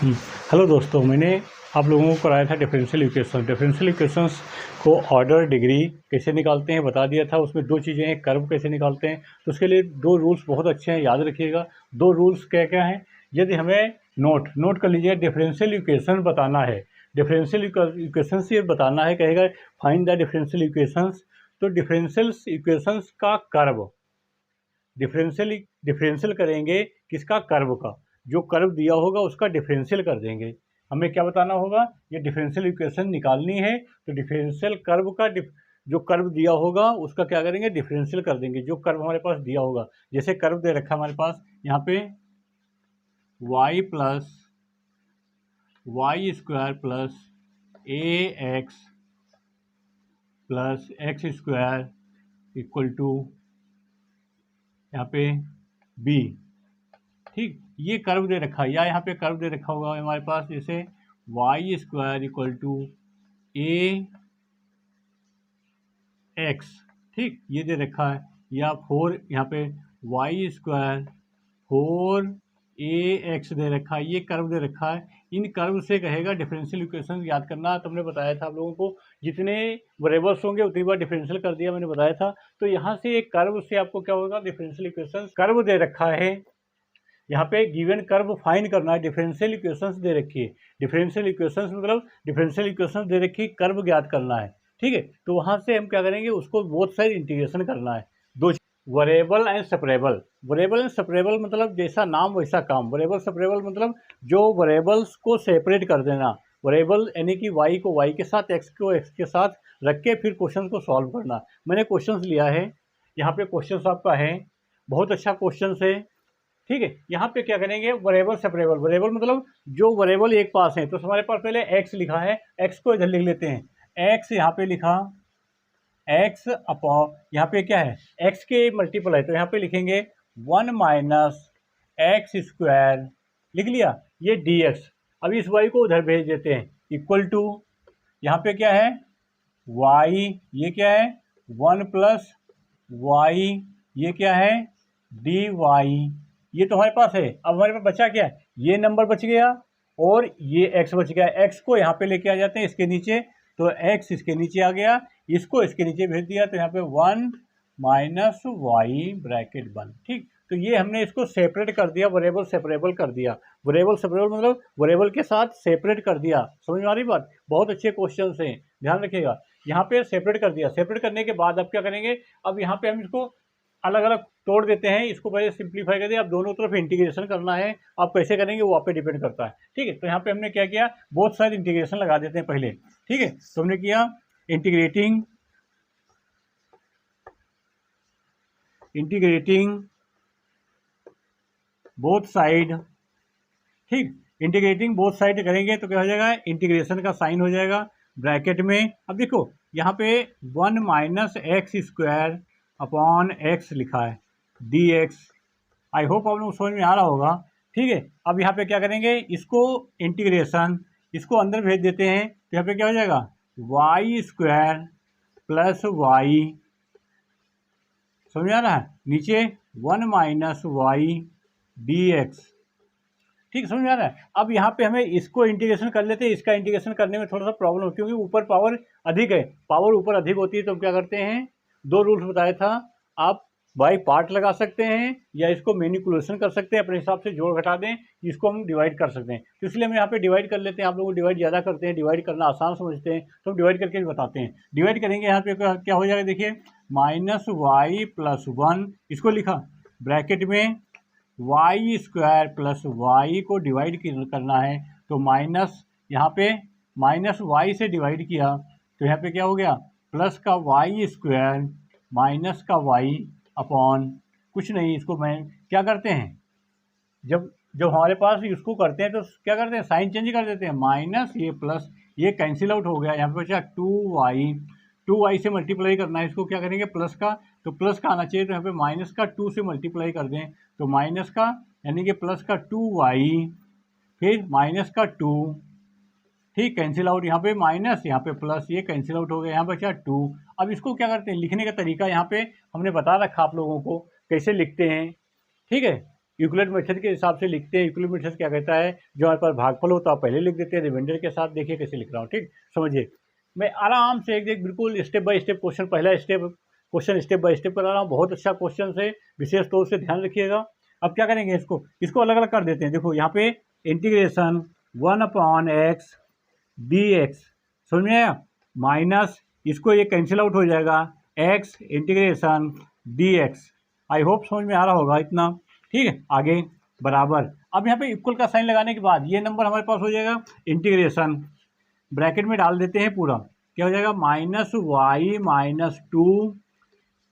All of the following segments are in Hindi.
हम्म, हेलो दोस्तों, मैंने आप लोगों को कराया था डिफरेंशियल इक्वेशन। डिफरेंशियल इक्वेशंस को ऑर्डर डिग्री कैसे निकालते हैं बता दिया था। उसमें दो चीज़ें हैं, कर्व कैसे निकालते हैं। तो उसके लिए दो रूल्स बहुत अच्छे हैं, याद रखिएगा। दो रूल्स क्या क्या हैं, यदि हमें नोट कर लीजिए। डिफरेंशियल इक्वेशन बताना है, डिफरेंशियल इक्वेशन से बताना है, कहेगा फाइंड द डिफरेंशियल इक्वेशंस। तो डिफरेंशियल इक्वेशंस का कर्व, डिफरेंशियल करेंगे किसका, कर्व का। जो कर्व दिया होगा उसका डिफरेंशियल कर देंगे। हमें क्या बताना होगा, ये डिफरेंशियल इक्वेशन निकालनी है। तो डिफरेंशियल कर्व का जो कर्व दिया होगा उसका क्या करेंगे, डिफरेंशियल कर देंगे। जो कर्व हमारे पास दिया होगा, जैसे कर्व दे रखा है हमारे पास यहाँ पे y plus Y square plus A X plus X square equal to यहाँ पे b। ठीक, ये कर्व दे रखा है, या यहाँ पे कर्व दे रखा होगा हमारे पास, जैसे Y square equal to A X. ठीक, ये दे रखा है, या 4 यहाँ पे वाई स्क्वायर 4 ए एक्स दे रखा है, ये कर्व दे रखा है। इन कर्व से कहेगा डिफरेंशियल इक्वेशन याद करना। तुमने बताया था आप लोगों को, जितने वेरिएबल्स होंगे उतनी बार डिफरेंशियल कर दिया, मैंने बताया था। तो यहाँ से एक कर्व से आपको क्या होगा, डिफरेंशियल इक्वेशन। कर्व दे रखा है यहाँ पे, गिवन कर्व फाइंड करना है। डिफरेंशियल इक्वेशंस दे रखी है, डिफरेंशियल इक्वेशंस मतलब डिफरेंशियल इक्वेशंस दे रखी है, कर्व ज्ञात करना है। ठीक है, तो वहाँ से हम क्या करेंगे, उसको बोथ साइड इंटीग्रेशन करना है। दो variable and separable. Variable and separable मतलब जैसा नाम वैसा काम। वेरिएबल सेपरेबल मतलब जो वेरिएबल्स को सेपरेट कर देना। वेरिएबल यानी कि वाई को वाई के साथ, एक्स को एक्स के साथ रख के फिर क्वेश्चन को सॉल्व करना। मैंने क्वेश्चन लिया है, यहाँ पे क्वेश्चन आपका है, बहुत अच्छा क्वेश्चन है। ठीक है, यहाँ पे क्या करेंगे, वेरिएबल सेपरेबल। वेरिएबल मतलब जो वेरिएबल एक पास है। तो हमारे पास पहले एक्स लिखा है, एक्स को इधर लिख लेते हैं। एक्स यहाँ पे लिखा, एक्स अपॉन यहाँ पे क्या है, एक्स के मल्टीपल है, तो यहाँ पे लिखेंगे 1 माइनस एक्स स्क्वायर, लिख लिया, ये डी एक्स। अब इस वाई को उधर भेज देते हैं, इक्वल टू यहाँ पे क्या है, वाई, ये क्या है 1 प्लस वाई, ये क्या है डी वाई। ये तो हमारे पास है। अब हमारे पास बचा क्या है, ये नंबर बच गया और ये एक्स बच गया। एक्स को यहाँ पे लेके आ जाते हैं इसके नीचे, तो एक्स इसके नीचे आ गया, इसको इसके नीचे भेज दिया, तो यहाँ पे 1 माइनस वाई ब्रैकेट 1। ठीक, तो ये हमने इसको सेपरेट कर दिया, वेरिएबल सेपरेबल कर दिया। वेरिएबल सेपरेबल मतलब वेरिएबल के साथ सेपरेट कर दिया। समझ में आ रही बात, बहुत अच्छे क्वेश्चन हैं, ध्यान रखिएगा। यहाँ पे सेपरेट कर दिया। सेपरेट करने के बाद अब क्या करेंगे, अब यहाँ पे हम इसको अलग अलग तोड़ देते हैं। इसको पहले सिंप्लीफाई कर दिया, अब दोनों तरफ इंटीग्रेशन करना है। आप कैसे करेंगे वो आप पे डिपेंड करता है। ठीक है, तो यहाँ पे हमने क्या किया, बोथ साइड इंटीग्रेशन लगा देते हैं पहले। ठीक है, तो हमने किया इंटीग्रेटिंग बोथ साइड। ठीक, इंटीग्रेटिंग बोथ साइड करेंगे तो क्या हो जाएगा, इंटीग्रेशन का साइन हो जाएगा ब्रैकेट में। अब देखो यहाँ पे 1 minus x square upon x लिखा है, डी एक्स। आई होप आप लोग समझ में आ रहा होगा। ठीक है, अब यहाँ पे क्या करेंगे, इसको इंटीग्रेशन, इसको अंदर भेज देते हैं, तो यहाँ पे क्या हो जाएगा, वाई स्क्वायर प्लस वाई, समझ में आ रहा है, नीचे 1 माइनस वाई डी एक्स। ठीक, समझ में आ रहा है। अब यहाँ पे हमें इसको इंटीग्रेशन कर लेते हैं। इसका इंटीग्रेशन करने में थोड़ा सा प्रॉब्लम हो, क्योंकि ऊपर पावर अधिक है, पावर ऊपर अधिक होती है। तो हम क्या करते हैं, दो रूल्स बताया था, आप बाई पार्ट लगा सकते हैं या इसको मैनिपुलेशन कर सकते हैं, अपने हिसाब से जोड़ घटा दें, इसको हम डिवाइड कर सकते हैं। तो इसलिए हम यहाँ पे डिवाइड कर लेते हैं। आप लोग डिवाइड ज़्यादा करते हैं, डिवाइड करना आसान समझते हैं, तो हम डिवाइड करके भी बताते हैं। डिवाइड करेंगे, यहाँ पे क्या हो जाएगा, देखिए माइनस वाई प्लस 1, इसको लिखा ब्रैकेट में, वाई स्क्वायर प्लस वाई को डिवाइड करना है, तो माइनस यहाँ पे माइनस वाई से डिवाइड किया, तो यहाँ पे क्या हो गया, प्लस का वाई स्क्वायर माइनस का वाई अपॉन कुछ नहीं। इसको मैं क्या करते हैं, जब जब हमारे पास इसको करते हैं तो क्या करते हैं, साइन चेंज कर देते हैं, माइनस ये प्लस ये कैंसिल आउट हो गया। यहाँ पे बचा 2y से मल्टीप्लाई करना है, इसको क्या करेंगे, प्लस का, तो प्लस का आना चाहिए, तो यहाँ पे माइनस का 2 से मल्टीप्लाई कर दें, तो माइनस का यानी कि प्लस का 2y फिर माइनस का 2। ठीक, कैंसिल आउट, यहाँ पे माइनस यहाँ पे प्लस, ये कैंसिल आउट हो गया, यहाँ बचा 2। अब इसको क्या करते हैं, लिखने का तरीका यहाँ पे हमने बता रखा आप लोगों को कैसे लिखते हैं। ठीक है, यूक्लिड मेथड के हिसाब से लिखते हैं। यूक्लिड मेथड क्या कहता है, जो हमारे पास भागफल होता है पहले लिख देते हैं रिमाइंडर के साथ। देखिए कैसे लिख रहा हूँ, ठीक समझिए। मैं आराम से एक बिल्कुल स्टेप बाय स्टेप क्वेश्चन, पहला क्वेश्चन स्टेप बाय स्टेप करा रहा हूँ। बहुत अच्छा क्वेश्चन है, विशेष तौर से ध्यान रखिएगा। अब क्या करेंगे, इसको अलग अलग कर देते हैं। देखो यहाँ पे इंटीग्रेशन 1/x dx, समझ में आया, माइनस इसको ये कैंसिल आउट हो जाएगा, x इंटीग्रेशन dx। आई होप समझ में आ रहा होगा इतना, ठीक है। आगे बराबर, अब यहाँ पे इक्वल का साइन लगाने के बाद ये नंबर हमारे पास हो जाएगा इंटीग्रेशन, ब्रैकेट में डाल देते हैं पूरा, क्या हो जाएगा -y - 2,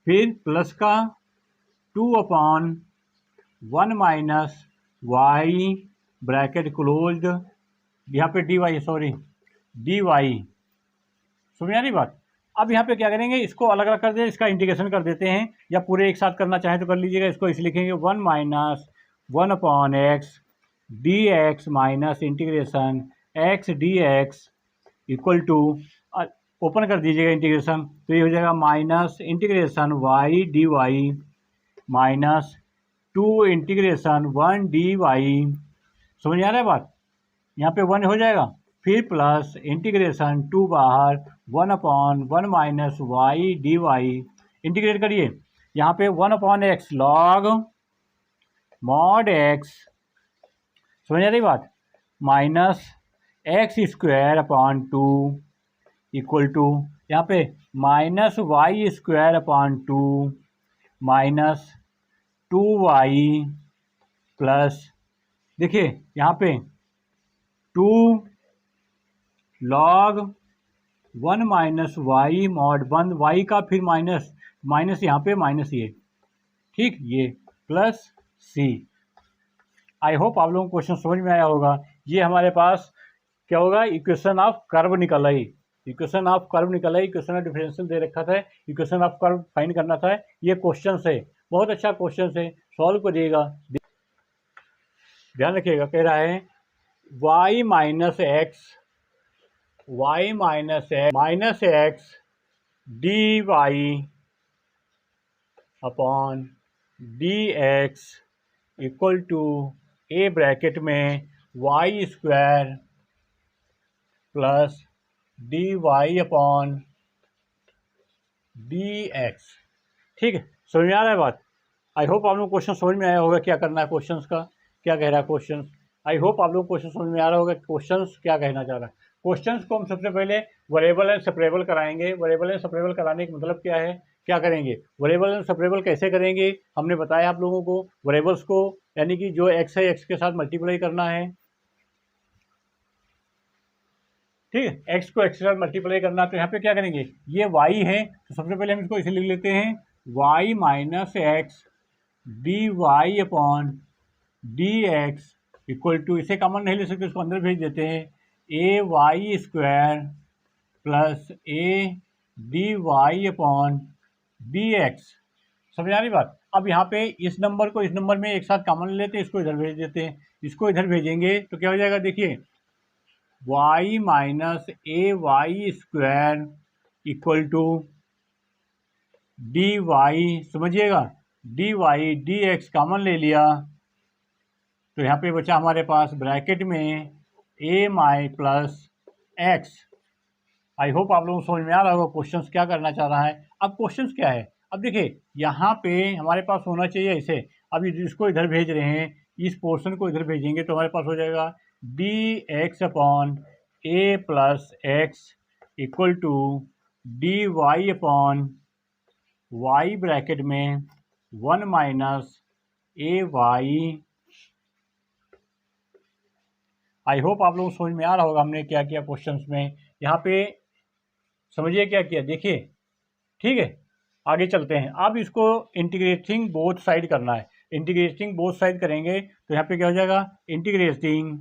फिर प्लस का 2/1 - y ब्रैकेट क्लोज्ड, यहाँ पे dy, सॉरी dy, समझ आ रही बात। अब यहाँ पे क्या करेंगे, इसको अलग अलग कर दें, इसका इंटीग्रेशन कर देते हैं, या पूरे एक साथ करना चाहें तो कर लीजिएगा। इसको इसे लिखेंगे 1 - 1/x dx minus integration x dx equal to, open कर दीजिएगा इंटीग्रेशन, तो ये हो जाएगा minus integration y dy minus 2 integration 1 dy, समझ आ रहा है बात। यहाँ पे 1 हो जाएगा, फिर प्लस इंटीग्रेशन 2 बाहर 1/1 - y dy, इंटीग्रेट करिए। यहाँ पे 1/x लॉग मॉड x, समझ आ रही बात, माइनस x² 2 इक्वल टू, यहाँ पे -y² 2 माइनस 2y प्लस, देखिए यहाँ पे 2 लॉग 1 - y मॉड 1 y का, फिर माइनस यहाँ पे माइनस ये, ठीक, ये प्लस c। आई होप आप लोगों को क्वेश्चन समझ में आया होगा। ये हमारे पास क्या होगा, इक्वेशन ऑफ कर्व निकल आई, इक्वेशन ऑफ कर्व निकल आई, इक्वेशन ऑफ डिफरेंशियल दे रखा था, इक्वेशन ऑफ कर्व फाइंड करना था। ये क्वेश्चन है, बहुत अच्छा क्वेश्चन है, सॉल्व करिएगा, ध्यान रखिएगा। कह रहा है y - x dy upon dx equal to a bracket में y² plus dy upon dx, ठीक है, समझ में आ रहा है बात। आई होप आप लोग क्वेश्चन समझ में आया होगा, क्या करना है क्वेश्चंस का, क्या कह रहा है क्वेश्चन। आई होप आप लोग क्वेश्चन समझ में आ रहा होगा, क्वेश्चंस क्या कहना चाह रहा है। क्वेश्चंस को हम सबसे पहले वेरिएबल एंड सेपरेबल कराएंगे। वेरिएबल एंड सेपरेबल कराने का मतलब क्या है, क्या करेंगे, वेरिएबल एंड सेपरेबल कैसे करेंगे, हमने बताया आप लोगों को। वेरिएबल्स को यानी कि जो x है x के साथ मल्टीप्लाई करना है, ठीक है, x को x के साथ मल्टीप्लाई करना। तो यहाँ पे क्या करेंगे, ये y है, तो सबसे पहले हम इसको इसे लिख लेते हैं y - x dy upon dx equal to, इसे कॉमन नहीं ले सकते, इसको अंदर भेज देते हैं, ay² plus a dy upon dx, समझ आ रही बात। अब यहाँ पे इस नंबर को इस नंबर में एक साथ कॉमन लेते हैं, इसको इधर भेज देते हैं, इसको इधर भेजेंगे तो क्या हो जाएगा, देखिए y - ay² equal to dy, समझिएगा, dy dx कॉमन ले लिया, तो यहाँ पे बचा हमारे पास ब्रैकेट में a plus x। I hope आप लोगों को समझ में आ रहा होगा क्वेश्चंस क्या करना चाह रहा है। अब क्वेश्चंस क्या है, अब देखिए यहाँ पे हमारे पास होना चाहिए ऐसे, अब इसको इधर भेज रहे हैं, इस पोर्शन को इधर भेजेंगे तो हमारे पास हो जाएगा dx upon a plus x equal to dy upon y bracket में 1 माइनस ay। आई होप आप लोगों को समझ में आ रहा होगा हमने क्या किया क्वेश्चंस में। यहाँ पे समझिए क्या किया, देखिए, ठीक है। आगे चलते हैं, अब इसको इंटीग्रेटिंग बोथ साइड करना है। इंटीग्रेटिंग बोथ साइड करेंगे तो यहाँ पे क्या हो जाएगा, integrating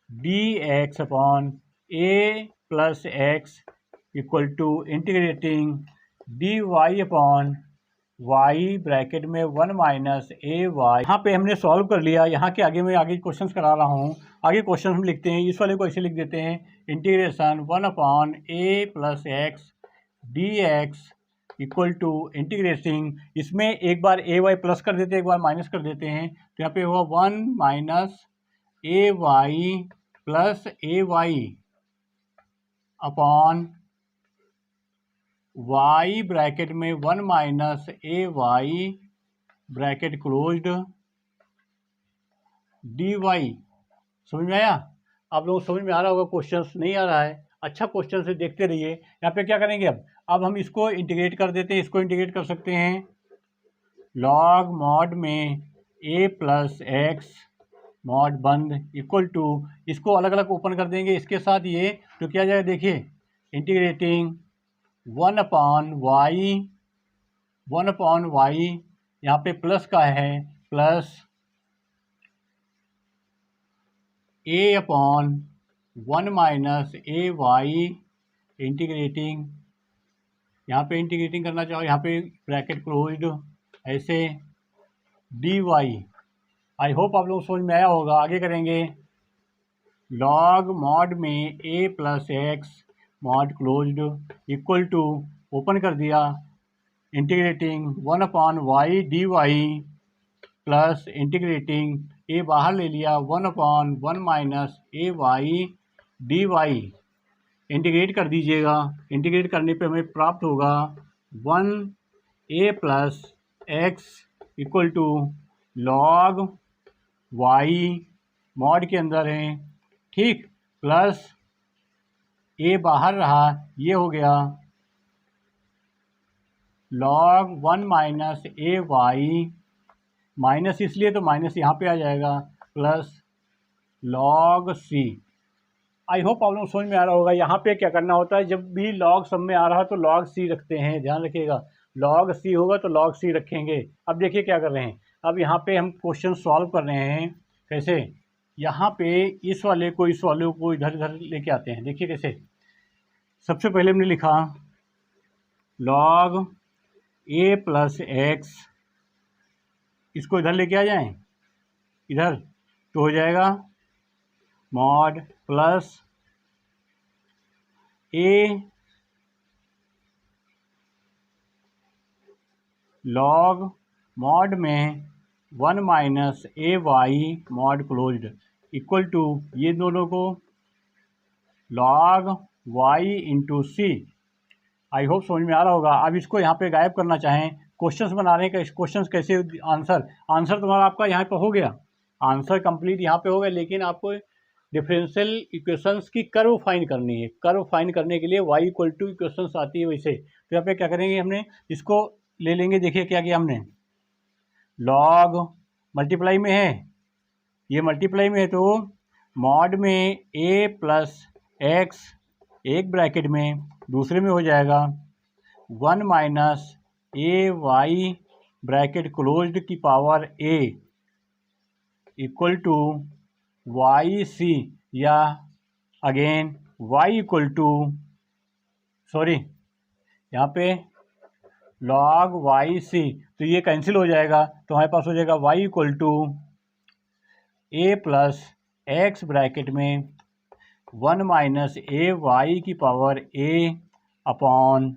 dx upon a plus x equal to integrating dy upon y bracket में 1 माइनस ay। यहाँ पे हमने सॉल्व कर लिया। यहाँ के आगे मैं आगे क्वेश्चंस करा रहा हूँ, आगे क्वेश्चन हम लिखते हैं, इस वाले को ऐसे लिख देते हैं, integration 1 upon a plus x dx equal to integrating, इसमें एक बार ए वाई प्लस कर देते हैं, एक बार माइनस कर देते हैं, तो यहाँ पे होगा 1 minus A Y plus A Y upon Y bracket में 1 minus A Y bracket closed D Y. समझ में आया? आप लोगों को समझ में आ रहा होगा। क्वेश्चंस नहीं आ रहा है, अच्छा क्वेश्चन से देखते रहिए। यहाँ पे क्या करेंगे, अब हम इसको इंटीग्रेट कर देते हैं। इसको इंटीग्रेट कर सकते हैं लॉग मॉड में ए प्लस एक्स मॉड बंद इक्वल टू, इसको अलग अलग ओपन कर देंगे इसके साथ ये, तो क्या जाएगा देखिए, इंटीग्रेटिंग 1 अपॉन वाई, यहाँ पे प्लस का है, plus A upon 1 minus A Y integrating, यहाँ पे इंटीग्रेटिंग करना चाहो, यहाँ पे ब्रैकेट क्लोज्ड ऐसे डी वाई। आई होप आप लोग समझ में आया होगा। आगे करेंगे लॉग मॉड में A plus X mod closed equal to, open कर दिया, integrating 1 upon Y D Y plus integrating A बाहर ले लिया 1 upon 1 minus A Y D Y. Integrate कर दीजिएगा, इंटीग्रेट करने पे हमें प्राप्त होगा 1 A plus X equal to log Y mod के अंदर है, ठीक, प्लस ए बाहर रहा, ये हो गया log 1 minus A Y, minus इसलिए तो माइनस यहाँ पे आ जाएगा, plus log C. I hope आप लोग समझ में आ रहा होगा। यहाँ पे क्या करना होता है, जब भी लॉग सब में आ रहा है तो लॉग सी रखते हैं, ध्यान रखिएगा, लॉग सी होगा तो लॉग सी रखेंगे। अब देखिए क्या कर रहे हैं, अब यहाँ पे हम क्वेश्चन सॉल्व कर रहे हैं। कैसे, यहाँ पे इस वाले को इधर इधर लेके आते हैं। देखिए कैसे, सबसे पहले हमने लिखा लॉग ए प्लस एक्स, इसको इधर लेके आ जाएं, इधर तो हो जाएगा mod plus A log mod में 1 minus A Y mod closed equal to, ये दोनों को log Y into C. I hope समझ में आ रहा होगा। अब इसको यहाँ पे गायब करना चाहें, क्वेश्चंस बना रहे हैं, क्वेश्चंस कैसे, आंसर तुम्हारा आपका यहाँ पे हो गया, आंसर कंप्लीट यहाँ पे हो गया, लेकिन आपको डिफरेंशियल इक्वेशंस की कर्व फाइंड करनी है। कर्व फाइंड करने के लिए y इक्वल टू इक्वेशंस आती है वैसे, तो यहाँ पे क्या करेंगे, हमने इसको ले लेंगे। देखिए क्या किया हमने, लॉग मल्टीप्लाई में है, ये मल्टीप्लाई में है, तो मॉड में a प्लस एक्स एक ब्रैकेट में, दूसरे में हो जाएगा 1 minus A Y bracket closed की power a equal to Y C, या again y equal to, sorry यहाँ पे लॉग वाई सी, तो ये कैंसिल हो जाएगा, तो हमारे पास हो जाएगा y equal to A plus X bracket में 1 माइनस ए वाई की power a upon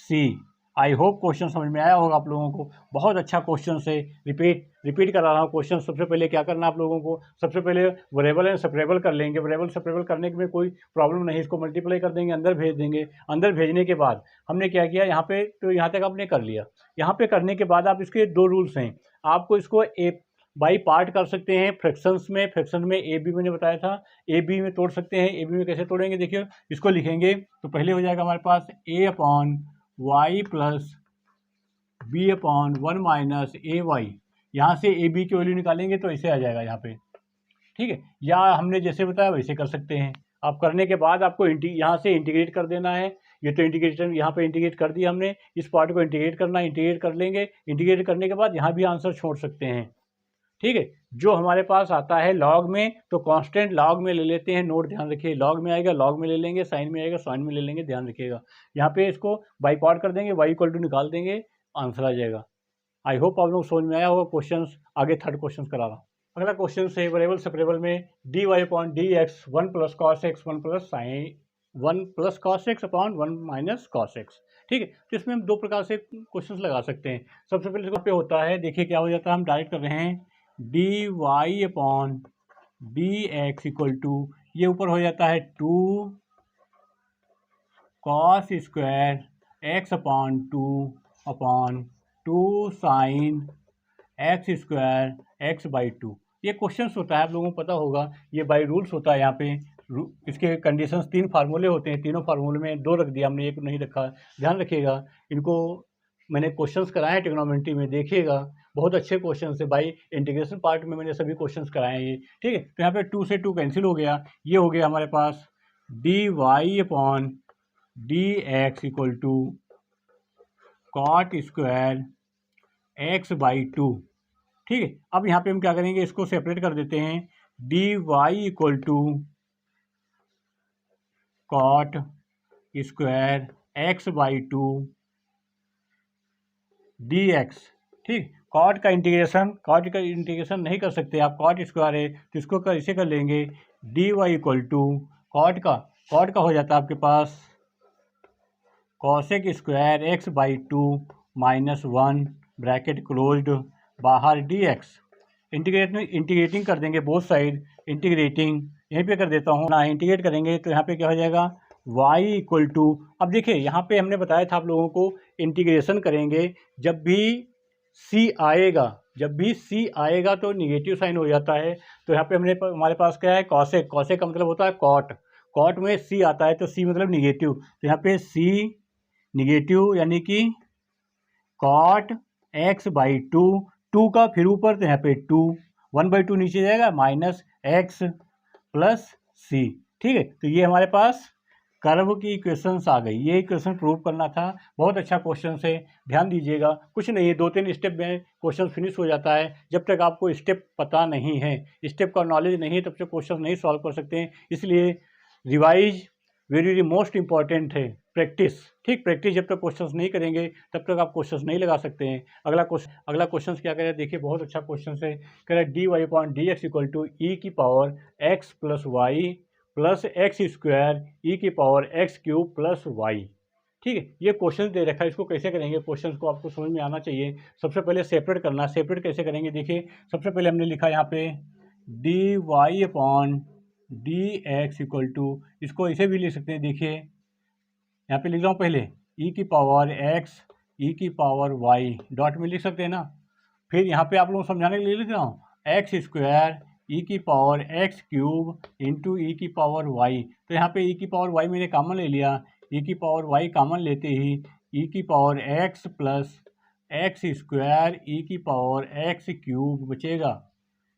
C. I hope question समझ में आया होगा आप लोगों को। बहुत अच्छा क्वेश्चन है, रिपीट करा रहा हूँ क्वेश्चन। सबसे पहले क्या करना आप लोगों को, सबसे पहले वेरिएबल एंड सेपरेबल कर लेंगे। वेरिएबल सेपरेबल करने में कोई प्रॉब्लम नहीं, इसको मल्टीप्लाई कर देंगे, अंदर भेज देंगे। अंदर भेजने के बाद हमने क्या किया, यहाँ पे तो यहाँ तक आपने कर लिया। यहाँ पे करने के बाद आप इसके 2 रूल्स हैं, आपको इसको बाई पार्ट कर सकते हैं फ्रैक्शंस में, फ्रैक्शन में ए बी मैंने बताया था, ए बी में तोड़ सकते हैं। ए बी में कैसे तोड़ेंगे, देखिए इसको लिखेंगे तो पहले हो जाएगा हमारे पास A upon Y plus B upon 1 minus A Y, यहाँ से ए बी की वैल्यू निकालेंगे तो ऐसे आ जाएगा यहाँ पे, ठीक है। या हमने जैसे बताया वैसे कर सकते हैं। आप करने के बाद आपको यहाँ से इंटीग्रेट कर देना है। ये तो इंटीग्रेशन यहाँ पे इंटीग्रेट कर दिया हमने, इस पार्ट को इंटीग्रेट करना है, इंटीग्रेट कर लेंगे। इंटीग्रेट करने के बाद यहाँ भी आंसर छोड़ सकते हैं, ठीक है। जो हमारे पास आता है लॉग में तो कांस्टेंट लॉग में ले लेते हैं, नोट ध्यान रखिए, लॉग में आएगा लॉग में ले लेंगे, साइन में आएगा साइन में ले लेंगे, ध्यान रखिएगा। यहाँ पे इसको बाई पार्ट कर देंगे, y इक्वल टू निकाल देंगे, आंसर आ जाएगा। आई होप आप लोग समझ में आया होगा क्वेश्चन। आगे थर्ड क्वेश्चन करा रहा हूँ। अगला क्वेश्चन है वेरिएबल सेपरेबल में dy upon D x 1 plus cos x 1 plus sign 1 plus cos x upon 1 minus cos x. ठीक है। तो इसमें हम दो प्रकार से क्वेश्चंस लगा सकते हैं। सबसे पहले इसको पे होता है, देखिए क्या हो जाता है, हम डायरेक्ट कर रहे हैं D Y upon D X equal to, ये ऊपर हो जाता है 2 cos square X upon 2 sine X square X by 2। ये क्वेश्चंस होता है, आप लोगों को पता होगा, ये बाई रूल्स होता है। यहाँ पे इसके कंडीशंस 3 फार्मूले होते हैं, तीनों फार्मूले में 2 रख दिया हमने, एक नहीं रखा। ध्यान रखिएगा, इनको मैंने क्वेश्चंस कराए हैं ट्रिग्नोमेट्री में, देखिएगा बहुत अच्छे क्वेश्चन है भाई। इंटीग्रेशन पार्ट में मैंने सभी क्वेश्चंस कराए हैं ये, ठीक है। तो यहाँ पे 2 से 2 कैंसिल हो गया, ये हो गया हमारे पास D Y upon D X equal to cot square X by 2, ठीक है। अब यहाँ पे हम क्या करेंगे, इसको सेपरेट कर देते हैं, D Y equal to cot square X by 2 D X, ठीक। कॉट का इंटीग्रेशन नहीं कर सकते आप, कॉट स्क्वायर है तो इसको इसे कर लेंगे D Y equal to cot का हो जाता है आपके पास cosec square X by 2 -1 bracket closed, बाहर डी एक्स। इंटीग्रेटिंग कर देंगे बोथ साइड, इंटीग्रेटिंग यहीं पे कर देता हूँ ना, इंटीग्रेट करेंगे तो यहाँ पे क्या हो जाएगा y इक्वल टू। अब देखिए यहाँ पे हमने बताया था आप लोगों को, इंटीग्रेशन करेंगे जब भी c आएगा तो निगेटिव साइन हो जाता है। तो यहाँ पे हमारे पास क्या है, कॉसेक का मतलब होता है कॉट में c आता है तो c मतलब निगेटिव, तो यहाँ पे c निगेटिव यानी कि कॉट x बाई 2 का फिर ऊपर तो यहाँ पे 1/2 नीचे जाएगा माइनस x प्लस c, ठीक है। तो ये हमारे पास कर्व की इक्वेशंस आ गई, ये इक्वेशन प्रूव करना था। बहुत अच्छा क्वेश्चन है, ध्यान दीजिएगा। कुछ नहीं है, 2-3 स्टेप में क्वेश्चन फिनिश हो जाता है। जब तक आपको स्टेप पता नहीं है, स्टेप का नॉलेज नहीं है, तब तक क्वेश्चन नहीं सॉल्व कर सकते हैं। इसलिए रिवाइज वेरी मोस्ट इंपॉर्टेंट है, प्रैक्टिस, ठीक। प्रैक्टिस जब तक क्वेश्चंस नहीं करेंगे तब तक आप क्वेश्चंस नहीं लगा सकते हैं। अगला क्वेश्चन क्या कह रहा है, देखिए बहुत अच्छा क्वेश्चन है। कह रहा है D Y upon D X equal to E की power X plus Y plus X square E की power X cube plus Y, ठीक है। ये क्वेश्चन दे रखा है, इसको कैसे करेंगे, क्वेश्चन को आपको समझ में आना चाहिए। सबसे पहले सेपरेट करना, सेपरेट कैसे करेंगे, देखिए सबसे पहले हमने लिखा यहाँ पे D Y upon D X equal to, इसको इसे भी लिख सकते हैं, देखिए यहाँ पे लिख रहा हूँ पहले e की पावर x e की पावर y, डॉट में लिख सकते हैं ना। फिर यहाँ पे आप लोगों को समझाने के लिए लिख रहा हूँ एक्स स्क्वायर e की पावर x क्यूब इंटू ई की पावर y। तो यहाँ पे e की पावर y मैंने कॉमन ले लिया, e की पावर y कॉमन लेते ही e की power x plus X square E की पावर x क्यूब बचेगा,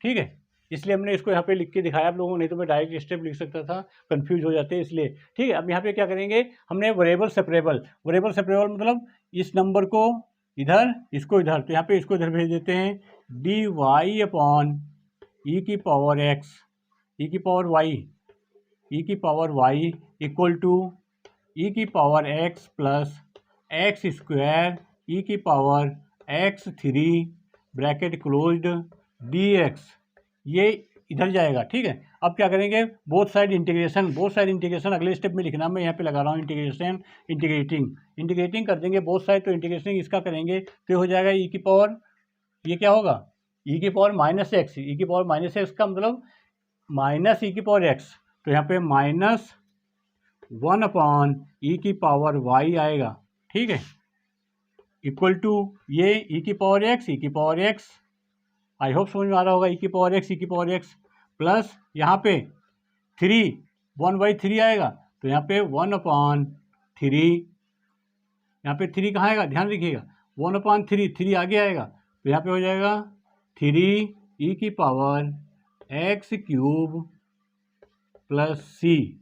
ठीक है। इसलिए हमने इसको यहाँ पे लिख के दिखाया आप लोगों को, नहीं तो मैं डायरेक्ट स्टेप लिख सकता था, कंफ्यूज हो जाते इसलिए, ठीक है। अब यहाँ पे क्या करेंगे, हमने वेरिएबल सेपरेबल मतलब इस नंबर को इधर, इसको इधर, तो यहाँ पे इसको इधर भेज देते हैं डी वाई अपॉन ई की पावर एक्स ई की power Y equal to E की power X plus X square E की power X 3 bracket closed D X, ये इधर जाएगा, ठीक है। अब क्या करेंगे, बोथ साइड इंटीग्रेशन अगले स्टेप में लिखना, मैं यहाँ पे लगा रहा हूँ इंटीग्रेटिंग कर देंगे बोथ साइड। तो इंटीग्रेशन इसका करेंगे तो हो जाएगा ई की पावर, ये क्या होगा ई की पावर माइनस एक्स, ई की पावर माइनस एक्स का मतलब माइनस ई की पावर एक्स, तो यहाँ पे -1 अपॉन ई की पावर वाई आएगा, ठीक है, इक्वल टू ये ई की पावर एक्स, आई होप समझ में आ रहा होगा, ई की पावर एक्स प्लस यहाँ पे 1/3 आएगा, तो यहाँ पे 1/3, यहाँ पे 3 कहाँ आएगा, ध्यान रखिएगा 1/3 आगे आएगा, तो यहाँ पे हो जाएगा 3 ई की power X cube plus C.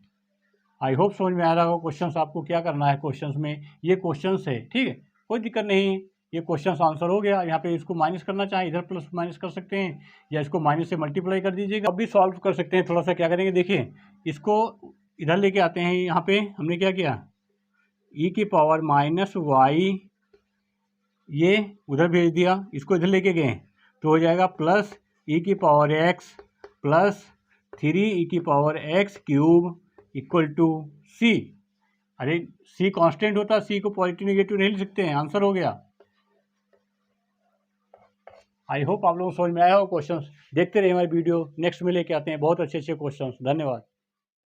I hope समझ में आ रहा होगा। क्वेश्चंस आपको क्या करना है, क्वेश्चंस में ये क्वेश्चंस है, ठीक है, कोई दिक्कत नहीं, ये क्वेश्चन आंसर हो गया। यहाँ पे इसको माइनस करना चाहे इधर प्लस माइनस कर सकते हैं, या इसको माइनस से मल्टीप्लाई कर दीजिएगा, अब भी सॉल्व कर सकते हैं। थोड़ा सा क्या करेंगे, देखिए इसको इधर लेके आते हैं, यहाँ पे हमने क्या किया ई की पावर माइनस वाई, ये उधर भेज दिया, इसको इधर लेके गए तो हो जाएगा प्लस ई की पावर एक्स प्लस 3 ई की power X cube equal to C. अरे सी कांस्टेंट होता है, सी को पॉजिटिव नेगेटिव नहीं लिख सकते हैं, आंसर हो गया। आई होप आप लोगों को समझ में आया हो क्वेश्चन। देखते रहिए हमारी वीडियो, नेक्स्ट में लेके आते हैं बहुत अच्छे अच्छे क्वेश्चन। धन्यवाद।